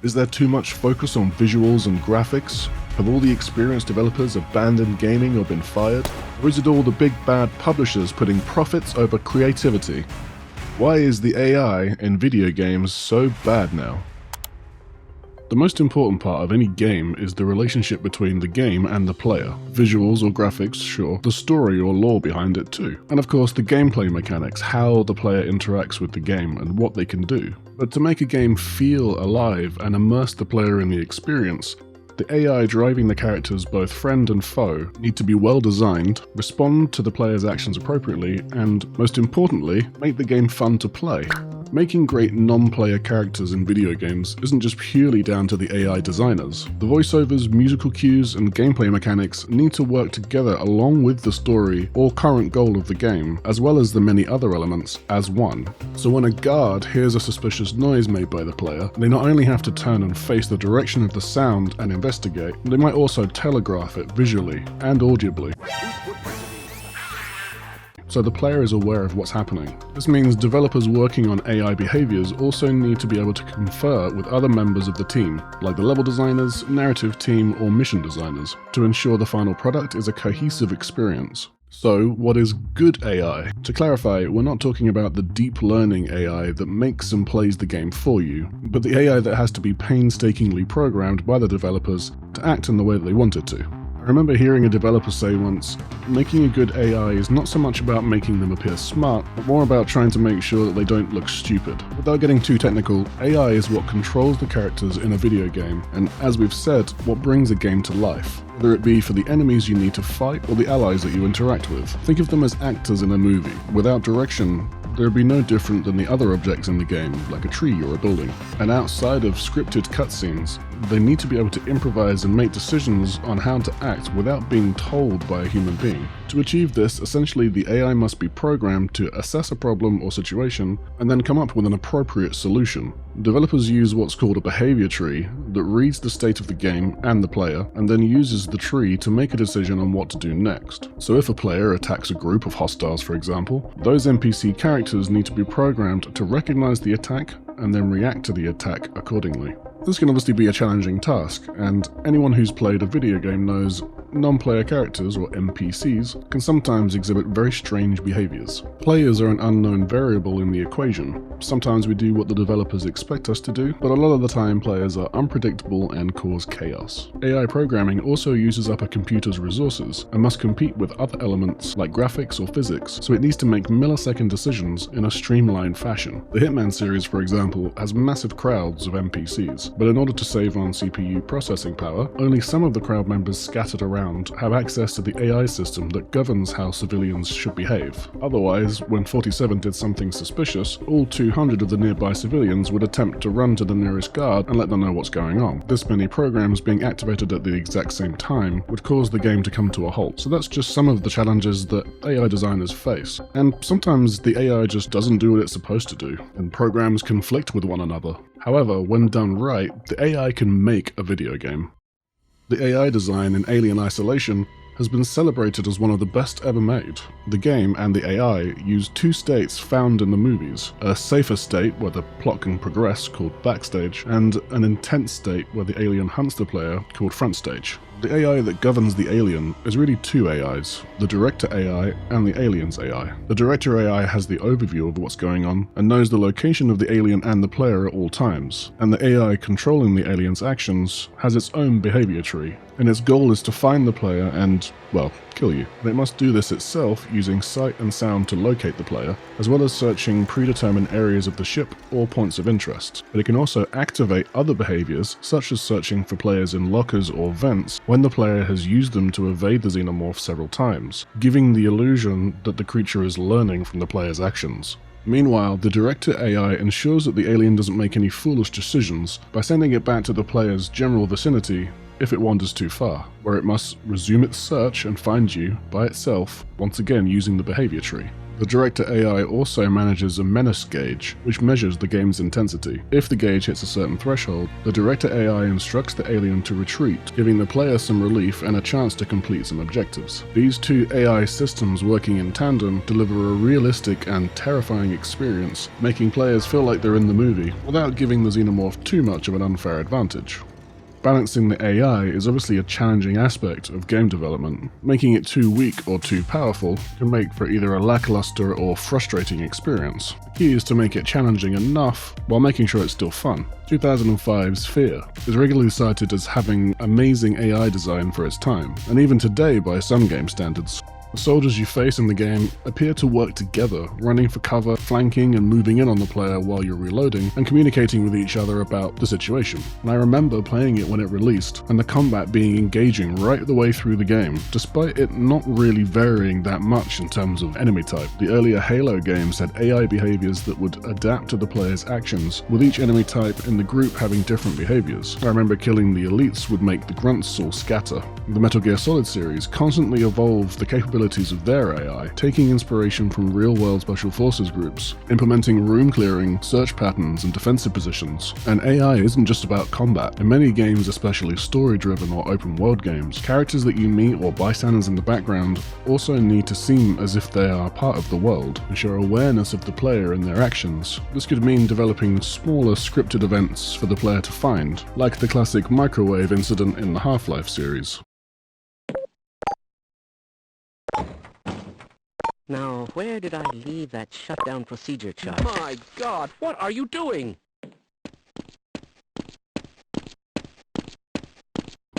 Is there too much focus on visuals and graphics? Have all the experienced developers abandoned gaming or been fired? Or is it all the big bad publishers putting profits over creativity? Why is the AI in video games so bad now? The most important part of any game is the relationship between the game and the player. Visuals or graphics, sure, the story or lore behind it too. And of course the gameplay mechanics, how the player interacts with the game and what they can do. But to make a game feel alive and immerse the player in the experience, the AI driving the characters, both friend and foe, need to be well designed, respond to the player's actions appropriately, and, most importantly, make the game fun to play. Making great non-player characters in video games isn't just purely down to the AI designers. The voiceovers, musical cues, and gameplay mechanics need to work together along with the story or current goal of the game, as well as the many other elements, as one. So when a guard hears a suspicious noise made by the player, they not only have to turn and face the direction of the sound and investigate, they might also telegraph it visually and audibly, so the player is aware of what's happening. This means developers working on AI behaviors also need to be able to confer with other members of the team, like the level designers, narrative team, or mission designers, to ensure the final product is a cohesive experience. So, what is good AI? To clarify, we're not talking about the deep learning AI that makes and plays the game for you, but the AI that has to be painstakingly programmed by the developers to act in the way that they want it to. I remember hearing a developer say once, making a good AI is not so much about making them appear smart, but more about trying to make sure that they don't look stupid. Without getting too technical, AI is what controls the characters in a video game, and as we've said, what brings a game to life. Whether it be for the enemies you need to fight or the allies that you interact with. Think of them as actors in a movie. Without direction, they would be no different than the other objects in the game, like a tree or a building. And outside of scripted cutscenes, they need to be able to improvise and make decisions on how to act without being told by a human being. To achieve this, essentially the AI must be programmed to assess a problem or situation and then come up with an appropriate solution. Developers use what's called a behavior tree that reads the state of the game and the player and then uses the tree to make a decision on what to do next. So if a player attacks a group of hostiles, for example, those NPC characters need to be programmed to recognize the attack and then react to the attack accordingly. This can obviously be a challenging task, and anyone who's played a video game knows non-player characters, or NPCs, can sometimes exhibit very strange behaviors. Players are an unknown variable in the equation. Sometimes we do what the developers expect us to do, but a lot of the time players are unpredictable and cause chaos. AI programming also uses up a computer's resources and must compete with other elements like graphics or physics, so it needs to make millisecond decisions in a streamlined fashion. The Hitman series, for example, has massive crowds of NPCs, but in order to save on CPU processing power, only some of the crowd members scattered around have access to the AI system that governs how civilians should behave. Otherwise, when 47 did something suspicious, all 200 of the nearby civilians would attempt to run to the nearest guard and let them know what's going on. This many programs being activated at the exact same time would cause the game to come to a halt. So that's just some of the challenges that AI designers face. And sometimes the AI just doesn't do what it's supposed to do, and programs conflict with one another. However, when done right, the AI can make a video game. The AI design in Alien Isolation has been celebrated as one of the best ever made. The game and the AI use two states found in the movies, a safer state where the plot can progress called backstage, and an intense state where the alien hunts the player called front stage. The AI that governs the alien is really two AIs, the Director AI and the Alien's AI. The Director AI has the overview of what's going on and knows the location of the alien and the player at all times, and the AI controlling the alien's actions has its own behavior tree, and its goal is to find the player and, well, kill you. And it must do this itself using sight and sound to locate the player, as well as searching predetermined areas of the ship or points of interest. But it can also activate other behaviors, such as searching for players in lockers or vents when the player has used them to evade the xenomorph several times, giving the illusion that the creature is learning from the player's actions. Meanwhile, the Director AI ensures that the alien doesn't make any foolish decisions by sending it back to the player's general vicinity if it wanders too far, where it must resume its search and find you by itself, once again using the behavior tree. The Director AI also manages a menace gauge, which measures the game's intensity. If the gauge hits a certain threshold, the Director AI instructs the alien to retreat, giving the player some relief and a chance to complete some objectives. These two AI systems working in tandem deliver a realistic and terrifying experience, making players feel like they're in the movie, without giving the xenomorph too much of an unfair advantage. Balancing the AI is obviously a challenging aspect of game development. Making it too weak or too powerful can make for either a lackluster or frustrating experience. The key is to make it challenging enough while making sure it's still fun. 2005's Fear is regularly cited as having amazing AI design for its time, and even today by some game standards. The soldiers you face in the game appear to work together, running for cover, flanking and moving in on the player while you're reloading, and communicating with each other about the situation. And I remember playing it when it released, and the combat being engaging right the way through the game, despite it not really varying that much in terms of enemy type. The earlier Halo games had AI behaviors that would adapt to the player's actions, with each enemy type in the group having different behaviors. I remember killing the elites would make the grunts all scatter. The Metal Gear Solid series constantly evolved the capabilities of their AI, taking inspiration from real-world special forces groups, implementing room clearing, search patterns, and defensive positions. And AI isn't just about combat. In many games, especially story-driven or open-world games, characters that you meet or bystanders in the background also need to seem as if they are part of the world and show awareness of the player and their actions. This could mean developing smaller scripted events for the player to find, like the classic microwave incident in the Half-Life series. Now, where did I leave that shutdown procedure chart? My God, what are you doing?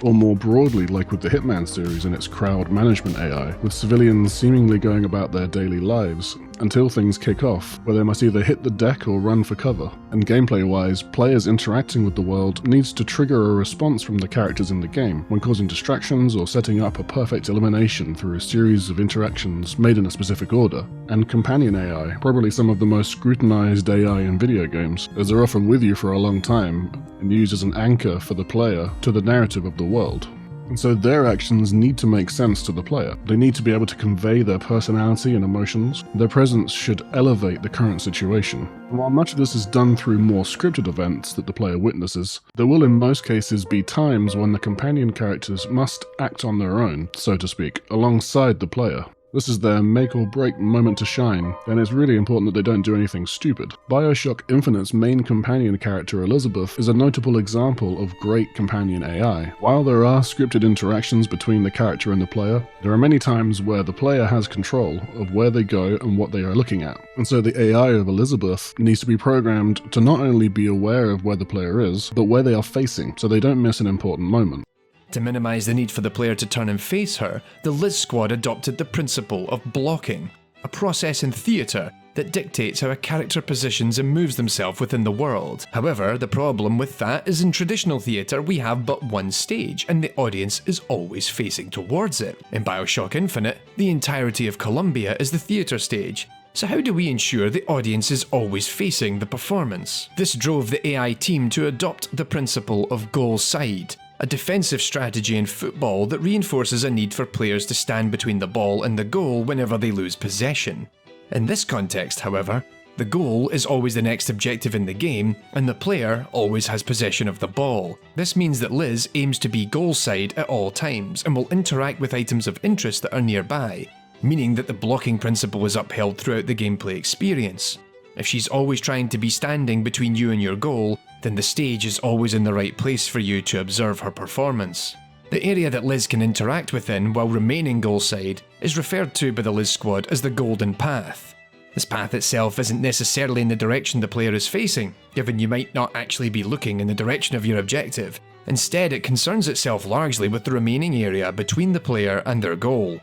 Or more broadly, like with the Hitman series and its crowd management AI, with civilians seemingly going about their daily lives, until things kick off, where they must either hit the deck or run for cover. And gameplay-wise, players interacting with the world needs to trigger a response from the characters in the game, when causing distractions or setting up a perfect elimination through a series of interactions made in a specific order. And companion AI, probably some of the most scrutinized AI in video games, as they're often with you for a long time, and used as an anchor for the player to the narrative of the world. And so their actions need to make sense to the player. They need to be able to convey their personality and emotions. Their presence should elevate the current situation. And while much of this is done through more scripted events that the player witnesses, there will in most cases be times when the companion characters must act on their own, so to speak, alongside the player. This is their make or break moment to shine, and it's really important that they don't do anything stupid. BioShock Infinite's main companion character Elizabeth is a notable example of great companion AI. While there are scripted interactions between the character and the player, there are many times where the player has control of where they go and what they are looking at. And so the AI of Elizabeth needs to be programmed to not only be aware of where the player is, but where they are facing, so they don't miss an important moment. To minimise the need for the player to turn and face her, the Liz Squad adopted the principle of blocking, a process in theatre that dictates how a character positions and moves themselves within the world. However, the problem with that is in traditional theatre we have but one stage, and the audience is always facing towards it. In BioShock Infinite, the entirety of Columbia is the theatre stage. So how do we ensure the audience is always facing the performance? This drove the AI team to adopt the principle of goal side, a defensive strategy in football that reinforces a need for players to stand between the ball and the goal whenever they lose possession. In this context, however, the goal is always the next objective in the game, and the player always has possession of the ball. This means that Liz aims to be goal side at all times and will interact with items of interest that are nearby, meaning that the blocking principle is upheld throughout the gameplay experience. If she's always trying to be standing between you and your goal, then the stage is always in the right place for you to observe her performance. The area that Liz can interact within while remaining goal side is referred to by the Liz Squad as the Golden Path. This path itself isn't necessarily in the direction the player is facing, given you might not actually be looking in the direction of your objective. Instead, it concerns itself largely with the remaining area between the player and their goal.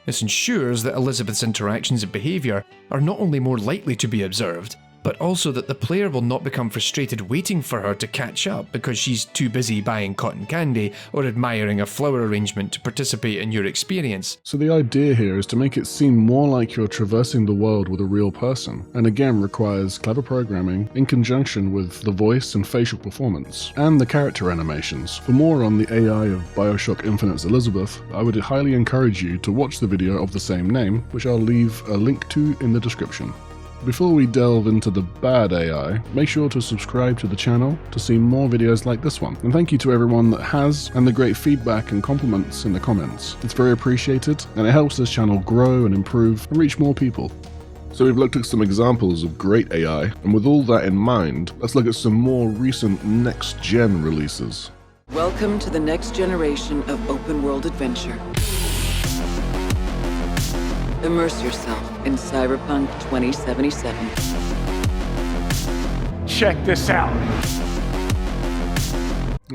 This ensures that Elizabeth's interactions and behaviour are not only more likely to be observed, but also that the player will not become frustrated waiting for her to catch up because she's too busy buying cotton candy or admiring a flower arrangement to participate in your experience. So the idea here is to make it seem more like you're traversing the world with a real person, and again requires clever programming in conjunction with the voice and facial performance, and the character animations. For more on the AI of BioShock Infinite's Elizabeth, I would highly encourage you to watch the video of the same name, which I'll leave a link to in the description. Before we delve into the bad AI, make sure to subscribe to the channel to see more videos like this one. And thank you to everyone that has, and the great feedback and compliments in the comments. It's very appreciated, and it helps this channel grow and improve and reach more people. So we've looked at some examples of great AI, and with all that in mind, let's look at some more recent next-gen releases. Welcome to the next generation of open-world adventure. Immerse yourself in Cyberpunk 2077. Check this out.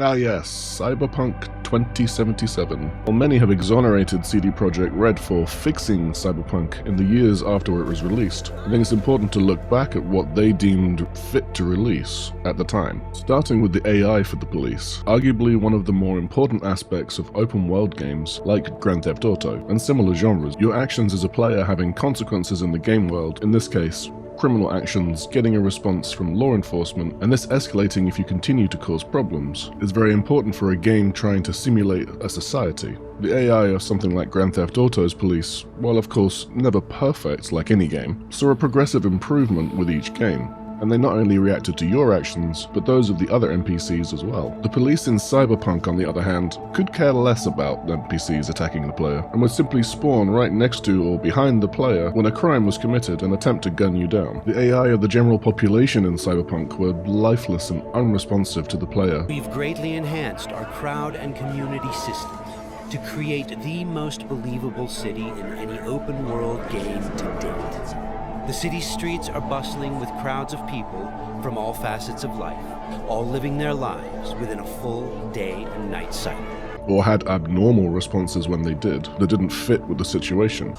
Ah yes, Cyberpunk 2077. While many have exonerated CD Projekt Red for fixing Cyberpunk in the years after it was released, I think it's important to look back at what they deemed fit to release at the time. Starting with the AI for the police, arguably one of the more important aspects of open world games like Grand Theft Auto and similar genres, your actions as a player having consequences in the game world, in this case, criminal actions, getting a response from law enforcement, and this escalating if you continue to cause problems, is very important for a game trying to simulate a society. The AI of something like Grand Theft Auto's police, while of course never perfect like any game, saw a progressive improvement with each game. And they not only reacted to your actions, but those of the other NPCs as well. The police in Cyberpunk, on the other hand, could care less about the NPCs attacking the player, and would simply spawn right next to or behind the player when a crime was committed and attempt to gun you down. The AI of the general population in Cyberpunk were lifeless and unresponsive to the player. We've greatly enhanced our crowd and community systems to create the most believable city in any open world game to date. The city's streets are bustling with crowds of people from all facets of life, all living their lives within a full day and night cycle. Or had abnormal responses when they did, that didn't fit with the situation.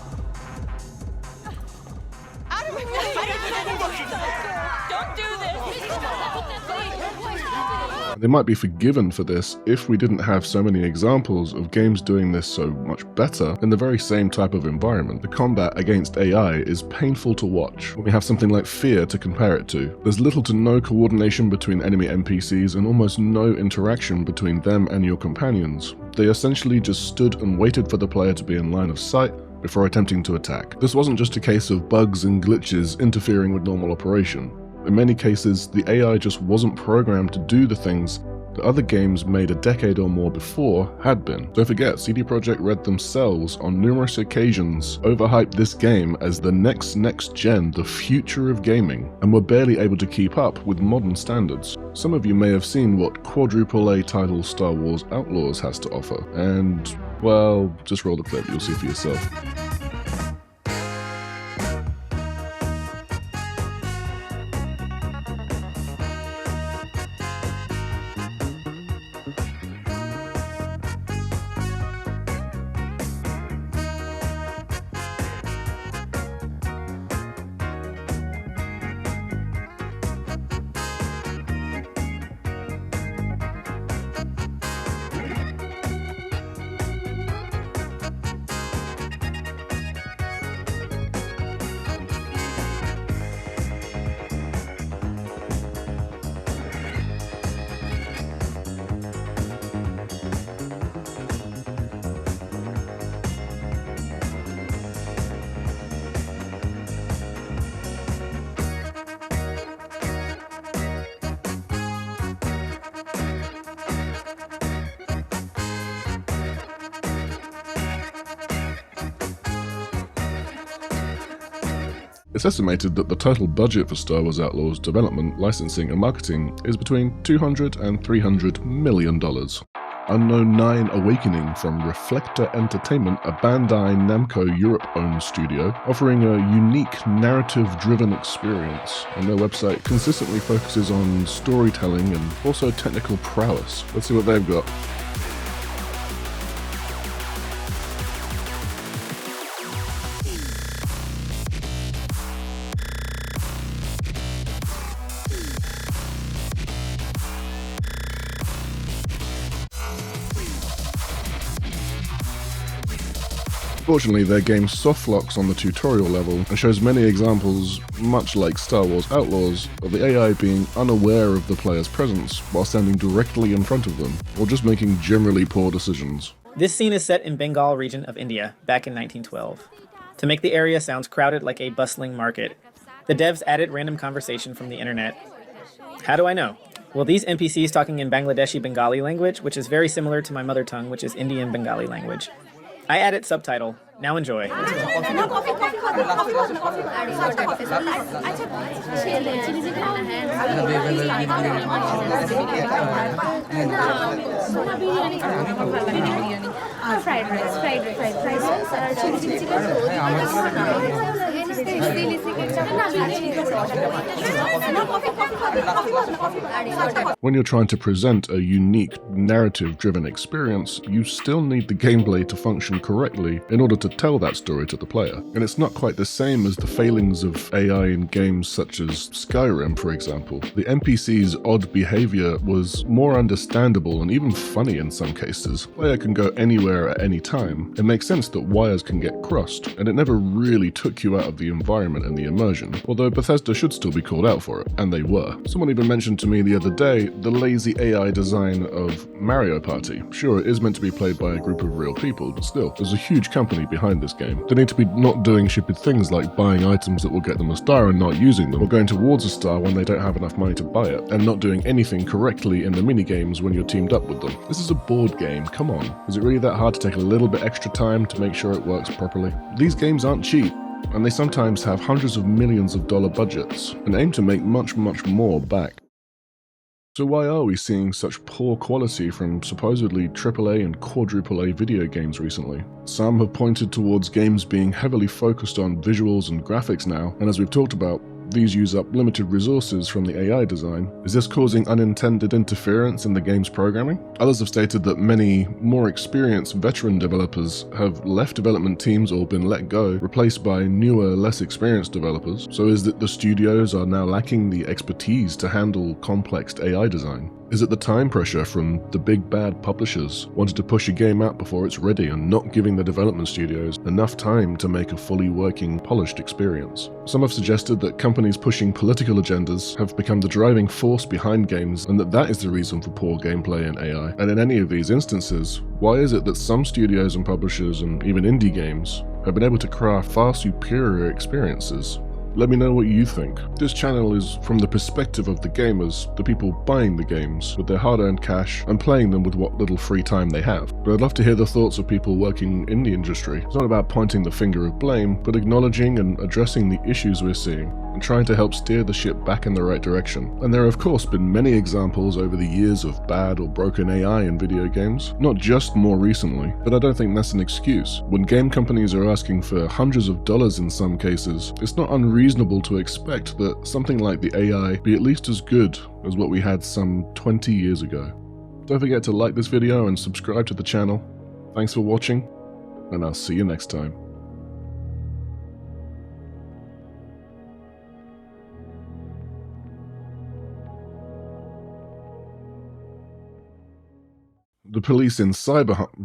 They might be forgiven for this if we didn't have so many examples of games doing this so much better in the very same type of environment. The combat against AI is painful to watch when we have something like Fear to compare it to. There's little to no coordination between enemy NPCs and almost no interaction between them and your companions. They essentially just stood and waited for the player to be in line of sight before attempting to attack. This wasn't just a case of bugs and glitches interfering with normal operation. In many cases, the AI just wasn't programmed to do the things that other games made a decade or more before had been. Don't forget, CD Projekt Red themselves on numerous occasions overhyped this game as the next gen, the future of gaming, and were barely able to keep up with modern standards. Some of you may have seen what quadruple A title Star Wars Outlaws has to offer, and, well, just roll the clip, you'll see for yourself. It's estimated that the total budget for Star Wars Outlaws development, licensing, and marketing is between $200 and $300 million. Unknown 9 Awakening from Reflector Entertainment, a Bandai Namco Europe-owned studio, offering a unique narrative-driven experience, and their website consistently focuses on storytelling and also technical prowess. Let's see what they've got. Fortunately, their game softlocks on the tutorial level and shows many examples, much like Star Wars Outlaws, of the AI being unaware of the player's presence while standing directly in front of them, or just making generally poor decisions. This scene is set in Bengal region of India, back in 1912. To make the area sound crowded like a bustling market, the devs added random conversation from the internet. How do I know? Well, these NPCs talking in Bangladeshi Bengali language, which is very similar to my mother tongue, which is Indian Bengali language. I added subtitle. Now enjoy. When you're trying to present a unique, narrative-driven experience, you still need the gameplay to function correctly in order to tell that story to the player. And it's not quite the same as the failings of AI in games such as Skyrim, for example. The NPC's odd behavior was more understandable and even funny in some cases. The player can go anywhere at any time. It makes sense that wires can get crossed, and it never really took you out of the environment and the immersion, although Bethesda should still be called out for it, and they were. Someone even mentioned to me the other day the lazy AI design of Mario Party. Sure, it is meant to be played by a group of real people, but still, there's a huge company behind this game. They need to be not doing stupid things like buying items that will get them a star and not using them, or going towards a star when they don't have enough money to buy it, and not doing anything correctly in the minigames when you're teamed up with them. This is a board game, come on. Is it really that hard to take a little bit extra time to make sure it works properly? These games aren't cheap, and they sometimes have hundreds of millions of dollar budgets, and aim to make much more back. So why are we seeing such poor quality from supposedly AAA and quadruple A video games recently? Some have pointed towards games being heavily focused on visuals and graphics now, and as we've talked about, these use up limited resources from the AI design. Is this causing unintended interference in the game's programming? Others have stated that many more experienced veteran developers have left development teams or been let go, replaced by newer, less experienced developers. So is it the studios are now lacking the expertise to handle complex AI design? Is it the time pressure from the big bad publishers wanting to push a game out before it's ready and not giving the development studios enough time to make a fully working, polished experience? Some have suggested that companies pushing political agendas have become the driving force behind games, and that is the reason for poor gameplay in AI. And in any of these instances, why is it that some studios and publishers and even indie games have been able to craft far superior experiences? Let me know what you think. This channel is from the perspective of the gamers, the people buying the games with their hard-earned cash and playing them with what little free time they have. But I'd love to hear the thoughts of people working in the industry. It's not about pointing the finger of blame, but acknowledging and addressing the issues we're seeing and trying to help steer the ship back in the right direction. And there have of course been many examples over the years of bad or broken AI in video games, not just more recently, but I don't think that's an excuse. When game companies are asking for hundreds of dollars in some cases, it's not unreasonable to expect that something like the AI be at least as good as what we had some 20 years ago. Don't forget to like this video and subscribe to the channel. Thanks for watching, and I'll see you next time. The police in Cyberhunk